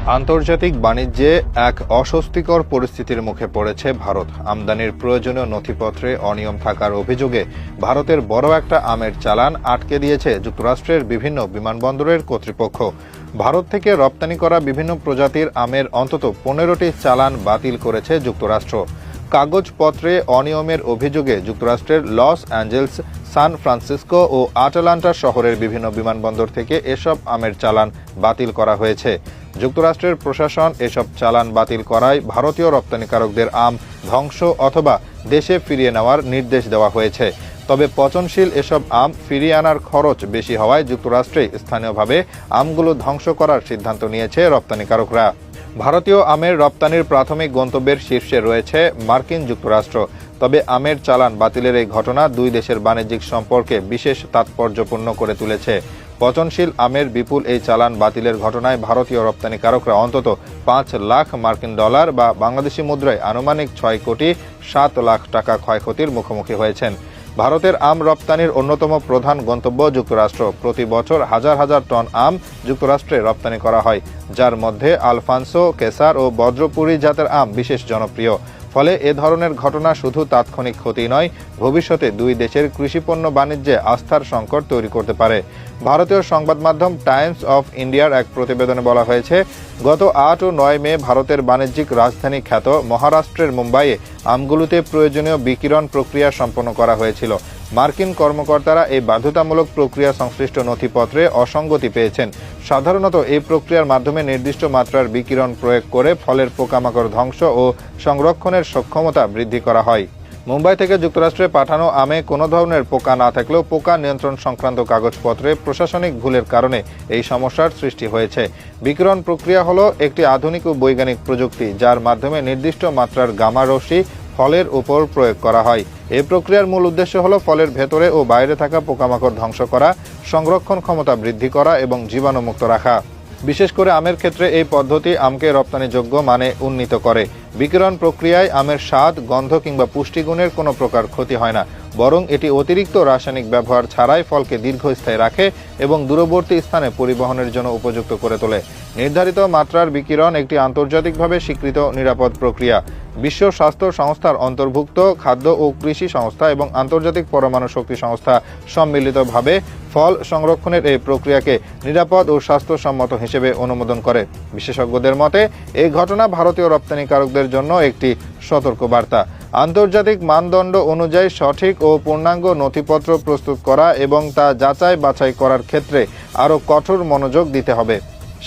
আন্তর্জাতিক বাণিজ্যে এক অস্বস্তিকর পরিস্থিতির মুখে পড়েছে ভারত। আমদানির প্রয়োজনীয় নথিপত্রে অনিয়ম থাকার অভিযোগে ভারতের বড় একটা আমের চালান আটকে দিয়েছে যুক্তরাষ্ট্রের বিভিন্ন বিমানবন্দরের কর্তৃপক্ষ। ভারত থেকে রপ্তানি করা বিভিন্ন প্রজাতির আমের অন্তত 15টি চালান বাতিল করেছে যুক্তরাষ্ট্র। কাগজপত্রে অনিয়মের অভিযোগে যুক্তরাষ্ট্রের লস অ্যাঞ্জেলস, সান ফ্রান্সিসকো ও আটালান্টা শহরের বিভিন্ন বিমানবন্দর থেকে এসব আমের চালান বাতিল করা হয়েছে। যুক্তরাষ্ট্রের প্রশাসন এসব চালান বাতিল করায় ভারতীয় রপ্তানিকারকদের আম ধ্বংস অথবা দেশে ফিরিয়ে নেওয়ার নির্দেশ দেওয়া হয়েছে। তবে পচনশীল এসব আম ফিরিয়ে আনার খরচ বেশি হওয়ায় যুক্তরাষ্ট্রে স্থানীয়ভাবে আমগুলো ধ্বংস করার সিদ্ধান্ত নিয়েছে রপ্তানিকারকরা। ভারতীয় আমের রপ্তানির প্রাথমিক গন্তব্যের শীর্ষে রয়েছে মার্কিন যুক্তরাষ্ট্র। তবে আমের চালান বাতিলের এই ঘটনা দুই দেশের বাণিজ্যিক সম্পর্কে বিশেষ তাৎপর্যপূর্ণ করে তুলেছে। পচনশীল আমের বিপুল এই চালান বাতিলের ঘটনায় ভারতীয় রপ্তানিকারকরা অন্তত 5 লাখ মার্কিন ডলার বা বাংলাদেশি মুদ্রায় আনুমানিক 6,7 কোটি টাকা ক্ষয়ক্ষতির মুখোমুখি হয়েছেন। ভারতের আম রপ্তানির অন্যতম প্রধান গন্তব্য যুক্তরাষ্ট্র। প্রতি বছর হাজার হাজার টন আম যুক্তরাষ্ট্রে রপ্তানি করা হয়, যার মধ্যে আলফানসো, কেসার ও বজ্রপুরী জাতের আম বিশেষ জনপ্রিয়। ফলে এ ধরনের ঘটনা শুধু তাৎক্ষণিক ক্ষতি নয়, ভবিষ্যতে দুই দেশের কৃষিপণ্য বাণিজ্যে আস্থার সংকট তৈরি করতে পারে। ভারতীয় সংবাদ মাধ্যম টাইমস অফ ইন্ডিয়ার এক প্রতিবেদনে বলা হয়েছে, গত 8 ও 9 মে ভারতের বাণিজ্যিক রাজধানী খ্যাত মহারাষ্ট্রের মুম্বাইয়ে আমগুলোতে প্রয়োজনীয় বিকিরণ প্রক্রিয়া সম্পন্ন করা হয়েছিল। মার্কিন কর্মকর্তারা এই বাধ্যতামূলক প্রক্রিয়া সংশ্লিষ্ট নথিপত্রে অসঙ্গতি পেয়েছেন। সাধারণত এই প্রক্রিয়ার মাধ্যমে নির্দিষ্ট মাত্রার বিকিরণ প্রয়োগ করে ফলের পোকামাকড় ধ্বংস ও সংরক্ষণের সক্ষমতা বৃদ্ধি করা হয়। মুম্বাই থেকে যুক্তরাষ্ট্রে পাঠানো আমে কোনো ধরনের পোকা না থাকলেও পোকা নিয়ন্ত্রণ সংক্রান্ত কাগজপত্রে প্রশাসনিক ভুলের কারণে এই সমস্যার সৃষ্টি হয়েছে। বিকিরণ প্রক্রিয়া হলো একটি আধুনিক ও বৈজ্ঞানিক প্রযুক্তি, যার মাধ্যমে নির্দিষ্ট মাত্রার গামা রশ্মি ফলের উপর প্রয়োগ করা হয়। এই প্রক্রিয়ার মূল উদ্দেশ্য হলো ফলের ভেতরে ও বাইরে থাকা পোকামাকড় ধ্বংস করা, সংরক্ষণ ক্ষমতা বৃদ্ধি করা এবং জীবাণুমুক্ত রাখা। বিশেষ করে আমের ক্ষেত্রে এই পদ্ধতি আমকে রপ্তানিযোগ্য মানে উন্নীত করে। বিকিরণ প্রক্রিয়ায় আমের স্বাদ, গন্ধ কিংবা পুষ্টিগুণের কোনো প্রকার ক্ষতি হয় না, বরং এটি অতিরিক্ত রাসায়নিক ব্যবহার ছাড়াই ফলকে দীর্ঘস্থায়ী রাখে এবং দূরবর্তী স্থানে পরিবহনের জন্য উপযুক্ত করে তোলে। নির্ধারিত মাত্রার বিকিরণ একটি আন্তর্জাতিকভাবে স্বীকৃত নিরাপদ প্রক্রিয়া। বিশ্ব স্বাস্থ্য সংস্থার অন্তর্ভুক্ত খাদ্য ও কৃষি সংস্থা এবং আন্তর্জাতিক পরমাণু শক্তি সংস্থা সম্মিলিতভাবে ফল সংরক্ষণের এই প্রক্রিয়াকে নিরাপদ ও স্বাস্থ্যসম্মত হিসেবে অনুমোদন করে। বিশেষজ্ঞদের মতে এই ঘটনা ভারতীয় রপ্তানিকারকদের জন্য একটি সতর্কবার্তা। আন্তর্জাতিক মানদণ্ড অনুযায়ী সঠিক ও পূর্ণাঙ্গ নথিপত্র প্রস্তুত করা এবং তা যাচাই বাছাই করার ক্ষেত্রে আরও কঠোর মনোযোগ দিতে হবে।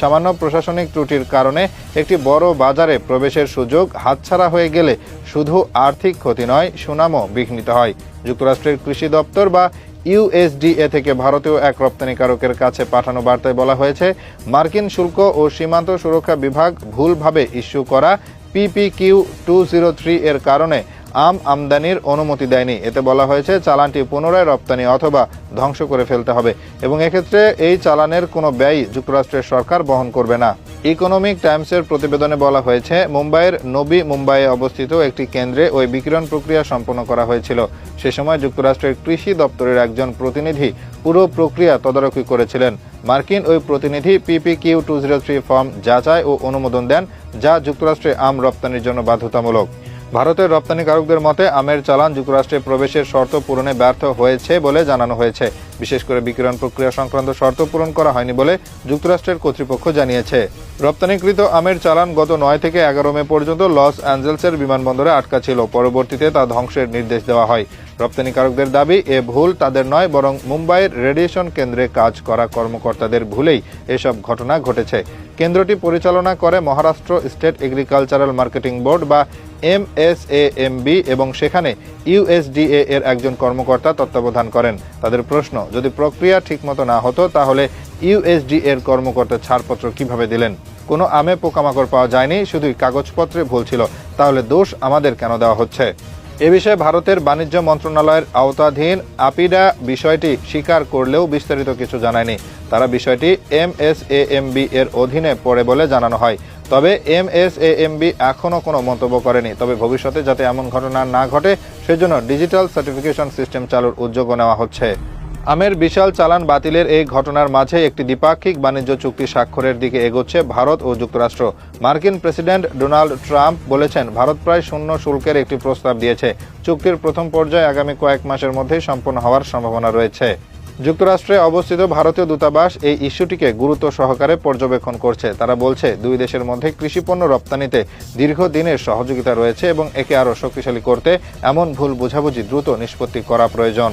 সামান্য প্রশাসনিক ত্রুটির কারণে একটি বড় বাজারে প্রবেশের সুযোগ হাতছাড়া হয়ে গেলে শুধু আর্থিক ক্ষতি নয়, সুনামও বিঘ্নিত হয়। যুক্তরাষ্ট্রের কৃষি দপ্তর বা ইউএসডিএ থেকে ভারতীয় এক রপ্তানিকারকের কাছে পাঠানো বার্তায় বলা হয়েছে, মার্কিন শুল্ক ও সীমান্ত সুরক্ষা বিভাগ ভুলভাবে ইস্যু করা PPQ-203 এর কারণে আম আমদানির অনুমতি দেয়নি। এতে বলা হয়েছে চালানটি পুনরায় রপ্তানি অথবা ধ্বংস করে ফেলতে হবে এবং এক্ষেত্রে এই চালানের কোনো ব্যয় যুক্তরাষ্ট্রের সরকার বহন করবে না। ইকোনমিক টাইমসের প্রতিবেদনে বলা হয়েছে, মুম্বাইয়ের নবী মুম্বাইয়ে অবস্থিত একটি কেন্দ্রে ওই বিকিরণ প্রক্রিয়া সম্পন্ন করা হয়েছিল। সে সময় যুক্তরাষ্ট্রের কৃষি দপ্তরের একজন প্রতিনিধি পুরো প্রক্রিয়া তদারকি করেছিলেন। মার্কিন ওই প্রতিনিধি PPQ-203 ফর্ম যাচাই ও অনুমোদন দেন, যা যুক্তরাষ্ট্রে আম রপ্তানির জন্য বাধ্যতামূলক। ভারতের রপ্তানিকারকদের মতে আমের চালান যুক্তরাষ্ট্রে প্রবেশের শর্ত পূরণে ব্যর্থ হয়েছে বলে জানানো হয়েছে। বিশেষ করে বিকিরণ প্রক্রিয়া সংক্রান্ত শর্ত পূরণ করা হয়নি বলে যুক্তরাষ্ট্রের কর্তৃপক্ষ জানিয়েছে। রপ্তানিকৃত আমের চালান গত 9 থেকে 11 মে পর্যন্ত লস অ্যাঞ্জেলসের বিমানবন্দরে আটকা ছিল। পরবর্তীতে তা ধ্বংসের নির্দেশ দেওয়া হয়। রপ্তানিকারকদের দাবি, এ ভুল তাদের নয়, বরং মুম্বাইয়ের রেডিয়েশন কেন্দ্রে কাজ করা কর্মকর্তাদের ভুলেই এসব ঘটনা ঘটেছে। কেন্দ্রটি পরিচালনা করে Maharashtra state agricultural marketing board বা MSAMB এবং সেখানে ইউএসডিএ এর একজন কর্মকর্তা তত্ত্বাবধান করেন। তাদের প্রশ্ন, যদি প্রক্রিয়া ঠিকমতো না হতো তাহলে ইউএসডিএ এর কর্মকর্তা ছাড়পত্র কিভাবে দিলেন? কোনো আমে পোকামাকড় পাওয়া যায়নি, শুধুই কাগজপত্রে ভুল ছিল, তাহলে দোষ আমাদের কেন দেওয়া হচ্ছে? এ বিষয়ে ভারতের বাণিজ্য মন্ত্রণালয়ের আওতাধীন আপিডা বিষয়টি স্বীকার করলেও বিস্তারিত কিছু জানায়নি। তারা বিষয়টি MSAMB এর অধীনে পড়ে বলে জানানো হয়। তবে MSAMB এখনও কোনো মন্তব্য করেনি। তবে ভবিষ্যতে যাতে এমন ঘটনা না ঘটে সেজন্য ডিজিটাল সার্টিফিকেশন সিস্টেম চালুর উদ্যোগও নেওয়া হচ্ছে। আমের বিশাল চালান বাতিলের এই ঘটনার মাঝে একটি দ্বিপাক্ষিক বাণিজ্য চুক্তি স্বাক্ষরের দিকে এগোচ্ছে ভারত ও যুক্তরাষ্ট্র। মার্কিন প্রেসিডেন্ট ডোনাল্ড ট্রাম্প বলেছেন, ভারত প্রায় শূন্য শুল্কের একটি প্রস্তাব দিয়েছে। চুক্তির প্রথম পর্যায়ে আগামী কয়েক মাসের মধ্যেই সম্পন্ন হওয়ার সম্ভাবনা রয়েছে। যুক্তরাষ্ট্রে অবস্থিত ভারতীয় দূতাবাস এই ইস্যুটিকে গুরুত্ব সহকারে পর্যবেক্ষণ করছে। তারা বলছে, দুই দেশের মধ্যে কৃষিপণ্য রপ্তানিতে দীর্ঘদিনের সহযোগিতা রয়েছে এবং একে আরও শক্তিশালী করতে এমন ভুল বোঝাবুঝি দ্রুত নিষ্পত্তি করা প্রয়োজন।